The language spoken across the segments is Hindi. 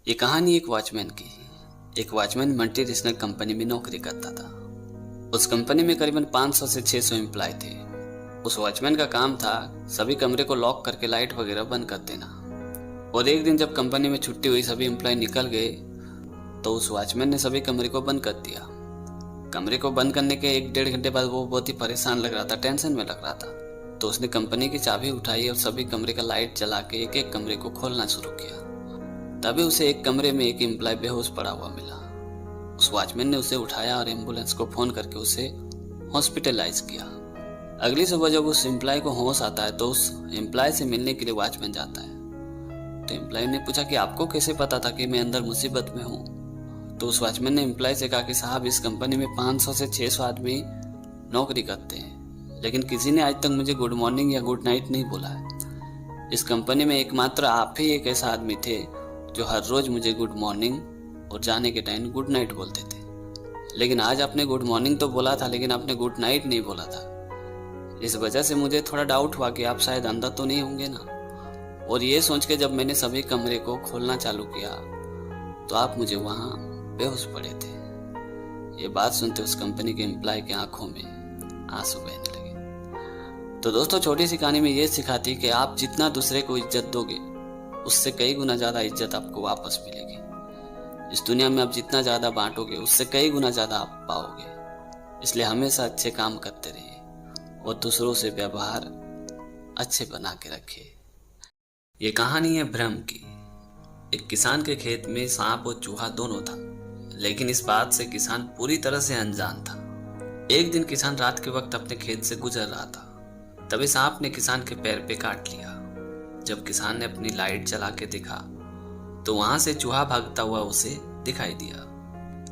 ये कहानी एक वॉचमैन की है। एक वॉचमैन मल्टीनेशनल कंपनी में नौकरी करता था। उस कंपनी में करीबन 500 से 600 एम्प्लॉय थे। उस वॉचमैन का काम था सभी कमरे को लॉक करके लाइट वगैरह बंद कर देना। और एक दिन जब कंपनी में छुट्टी हुई, सभी एम्प्लॉय निकल गए, तो उस वॉचमैन ने सभी कमरे को बंद कर दिया। कमरे को बंद करने के 1-1.5 घंटे बाद वो बहुत ही परेशान लग रहा था, टेंशन में लग रहा था। तो उसने कंपनी की चाबी उठाई और सभी कमरे का लाइट जला के एक एक कमरे को खोलना शुरू किया। तभी उसे एक कमरे में एक एम्प्लॉय बेहोश पड़ा हुआ मिला। उस वॉचमैन ने उसे उठाया और एम्बुलेंस को फोन करके उसे हॉस्पिटलाइज किया। अगली सुबह जब उस एम्प्लॉय को होश आता है तो उस एम्प्लॉय से मिलने के लिए वॉचमैन जाता है। तो एम्प्लॉय ने पूछा कि आपको कैसे पता था कि मैं अंदर मुसीबत में हूँ। तो उस वॉचमैन ने एम्प्लॉय से कहा कि साहब, इस कंपनी में 500 से 600 आदमी नौकरी करते हैं, लेकिन किसी ने आज तक मुझे गुड मॉर्निंग या गुड नाइट नहीं बोला है। इस कंपनी में एकमात्र आप ही एक ऐसा आदमी थे जो हर रोज मुझे गुड मॉर्निंग और जाने के टाइम गुड नाइट बोलते थे, लेकिन आज आपने गुड मॉर्निंग तो बोला था लेकिन आपने गुड नाइट नहीं बोला था। इस वजह से मुझे थोड़ा डाउट हुआ कि आप शायद अंदर तो नहीं होंगे ना। और ये सोच के जब मैंने सभी कमरे को खोलना चालू किया तो आप मुझे वहां बेहोश पड़े थे। ये बात सुनते उस कंपनी के एम्प्लॉय की आंखों में आंसू बहने लगे। तो दोस्तों, छोटी सी कहानी में ये सिखाती कि आप जितना दूसरे को इज्जत दोगे उससे कई गुना ज्यादा इज्जत आपको वापस मिलेगी। इस दुनिया में आप जितना ज्यादा बांटोगे उससे कई गुना ज्यादा आप पाओगे। इसलिए हमेशा अच्छे काम करते रहिए और दूसरों से व्यवहार अच्छे बना के रखिए। ये कहानी है भ्रम की। एक किसान के खेत में सांप और चूहा दोनों था, लेकिन इस बात से किसान पूरी तरह से अनजान था। एक दिन किसान रात के वक्त अपने खेत से गुजर रहा था, तभी सांप ने किसान के पैर पे काट लिया। जब किसान ने अपनी लाइट जला के देखा तो वहां से चूहा भागता हुआ उसे दिखाई दिया।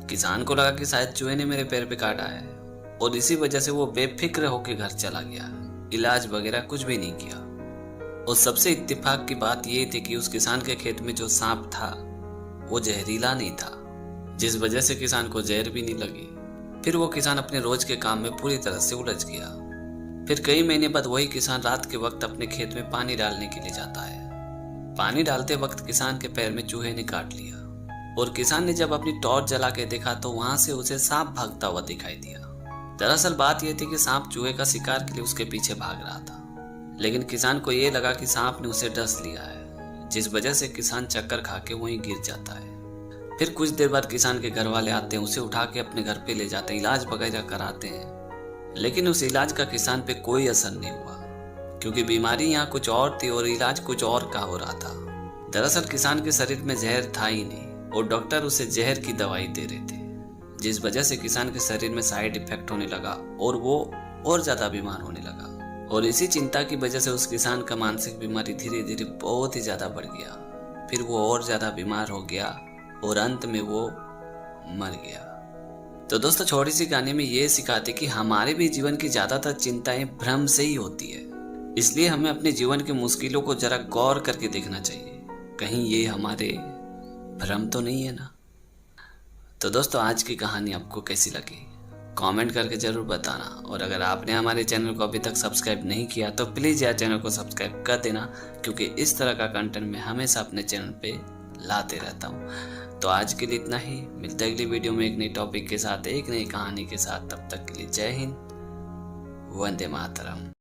किसान को लगा कि शायद चूहे ने मेरे पैर पे काटा है, और इसी वजह से वो बेफिक्र होकर घर चला गया। इलाज वगैरह कुछ भी नहीं किया। और सबसे इत्तेफाक की बात यह थी कि उस किसान के खेत में जो सांप था वो जहरीला नहीं था, जिस वजह से किसान को जहर भी नहीं लगी। फिर वो किसान अपने रोज के काम में पूरी तरह से उलझ गया। फिर कई महीने बाद वही किसान रात के वक्त अपने खेत में पानी डालने के लिए जाता है। पानी डालते वक्त किसान के पैर में चूहे ने काट लिया, और किसान ने जब अपनी टॉर्च जला के देखा तो वहां से उसे सांप भागता हुआ दिखाई दिया। दरअसल बात यह थी कि सांप चूहे का शिकार के लिए उसके पीछे भाग रहा था, लेकिन किसान को यह लगा कि सांप ने उसे डस लिया है, जिस वजह से किसान चक्कर खा के वहीं गिर जाता है। फिर कुछ देर बाद किसान के घर वाले आते हैं, उसे उठा के अपने घर पे ले जाते हैं, इलाज वगैरह कराते हैं, लेकिन उस इलाज का किसान पे कोई असर नहीं हुआ, क्योंकि बीमारी यहाँ कुछ और थी और इलाज कुछ और का हो रहा था। दरअसल किसान के शरीर में जहर था ही नहीं, और डॉक्टर उसे जहर की दवाई दे रहे थे, जिस वजह से किसान के शरीर में साइड इफेक्ट होने लगा और वो और ज्यादा बीमार होने लगा। और इसी चिंता की वजह से उस किसान का मानसिक बीमारी धीरे धीरे बहुत ही ज्यादा बढ़ गया। फिर वो और ज्यादा बीमार हो गया और अंत में वो मर गया। तो दोस्तों, छोटी सी कहानी में ये सिखाती कि हमारे भी जीवन की ज्यादातर चिंताएं भ्रम से ही होती है। इसलिए हमें अपने जीवन की मुश्किलों को जरा गौर करके देखना चाहिए, कहीं ये हमारे भ्रम तो नहीं है ना। तो दोस्तों, आज की कहानी आपको कैसी लगी कमेंट करके जरूर बताना। और अगर आपने हमारे चैनल को अभी तक सब्सक्राइब नहीं किया तो प्लीज यार चैनल को सब्सक्राइब कर देना, क्योंकि इस तरह का कंटेंट मैं हमेशा अपने चैनल पे लाते रहता हूँ। तो आज के लिए इतना ही। मिलते हैं अगली वीडियो में एक नई टॉपिक के साथ, एक नई कहानी के साथ। तब तक के लिए जय हिंद, वंदे मातरम।